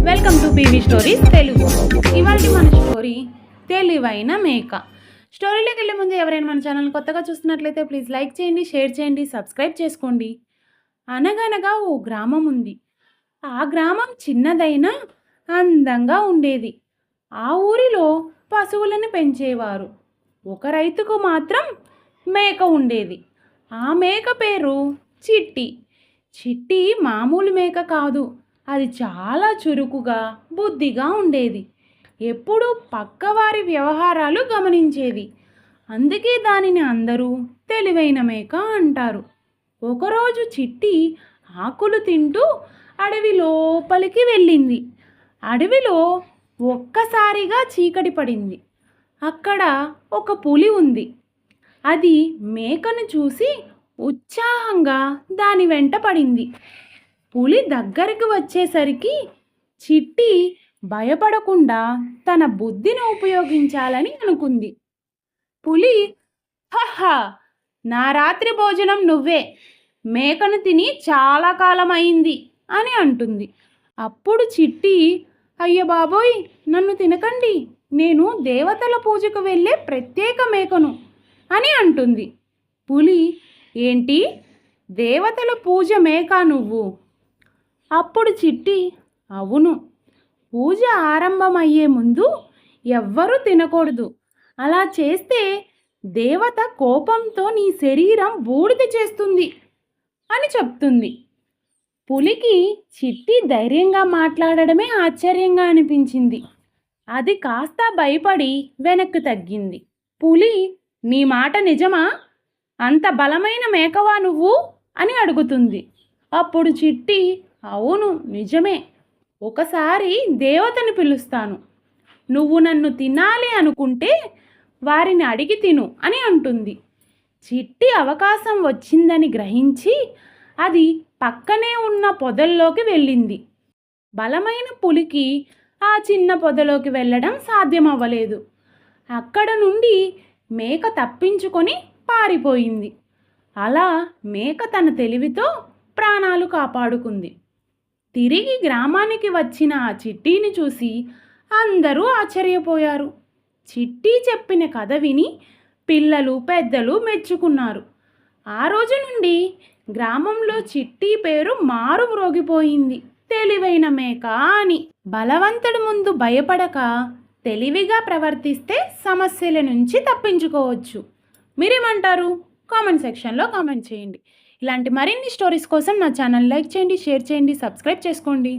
Welcome to PV stories Telugu. ఇవాళ మన story తెలివైన మేక. స్టోరీలోకి వెళ్ళే ముందు ఎవరైనా మన ఛానల్ కొత్తగా చూస్తున్నట్లయితే ప్లీజ్ లైక్ చేయండి, షేర్ చేయండి, సబ్స్క్రైబ్ చేసుకోండి. అనగనగా ఓ గ్రామం ఉంది. ఆ గ్రామం చిన్నదైనా అందంగా ఉండేది. ఆ ఊరిలో పశువులను పెంచేవారు. ఒక రైతుకు మాత్రం మేక ఉండేది. ఆ మేక పేరు చిట్టి. చిట్టి మామూలు మేక కాదు, అది చాలా చురుకుగా, బుద్ధిగా ఉండేది. ఎప్పుడూ పక్కవారి వ్యవహారాలు గమనించేది. అందుకే దానిని అందరూ తెలివైన మేక అంటారు. ఒకరోజు చిట్టి ఆకులు తింటూ అడవి లోపలికి వెళ్ళింది. అడవిలో ఒక్కసారిగా చీకటి పడింది. అక్కడ ఒక పులి ఉంది. అది మేకను చూసి ఉత్సాహంగా దాని వెంట పడింది. పులి దగ్గరికి వచ్చేసరికి చిట్టి భయపడకుండా తన బుద్ధిని ఉపయోగించాలని అనుకుంది. పులి, హహా, నా రాత్రి భోజనం నువ్వే, మేకను తిని చాలా కాలం అయింది అని అంటుంది. అప్పుడు చిట్టి, అయ్య బాబోయ్, నన్ను తినకండి, నేను దేవతల పూజకు వెళ్ళే ప్రత్యేక మేకను అని అంటుంది. పులి, ఏంటి, దేవతల పూజ మేక నువ్వు? అప్పుడు చిట్టి, అవును, పూజ ఆరంభమయ్యే ముందు ఎవ్వరూ తినకూడదు, అలా చేస్తే దేవత కోపంతో నీ శరీరం బూడిద చేస్తుంది అని చెప్తుంది. పులికి చిట్టి ధైర్యంగా మాట్లాడడమే ఆశ్చర్యంగా అనిపించింది. అది కాస్త భయపడి వెనక్కి తగ్గింది. పులి, నీ మాట నిజమా? అంత బలమైన మేకవా నువ్వు అని అడుగుతుంది. అప్పుడు చిట్టి, అవును నిజమే, ఒకసారి దేవతని పిలుస్తాను, నువ్వు నన్ను తినాలి అనుకుంటే వారిని అడిగి తిను అని అంటుంది. చిట్టి అవకాశం వచ్చిందని గ్రహించి అది పక్కనే ఉన్న పొదల్లోకి వెళ్ళింది. బలమైన పులికి ఆ చిన్న పొదలోకి వెళ్ళడం సాధ్యమవ్వలేదు. అక్కడ నుండి మేక తప్పించుకొని పారిపోయింది. అలా మేక తన తెలివితో ప్రాణాలు కాపాడుకుంది. తిరిగి గ్రామానికి వచ్చిన ఆ చిట్టిని చూసి అందరూ ఆశ్చర్యపోయారు. చిట్టి చెప్పిన కథ విని పిల్లలు, పెద్దలు మెచ్చుకున్నారు. ఆ రోజు నుండి గ్రామంలో చిట్టి పేరు మారుమ్రోగిపోయింది, తెలివైన మేక అని. బలవంతుడి ముందు భయపడక తెలివిగా ప్రవర్తిస్తే సమస్యల నుంచి తప్పించుకోవచ్చు. మీరేమంటారు? కామెంట్ సెక్షన్లో కామెంట్ చేయండి. ఇలాంటి మరిన్ని స్టోరీస్ కోసం నా ఛానల్ లైక్ చేయండి, షేర్ చేయండి, సబ్స్క్రైబ్ చేసుకోండి.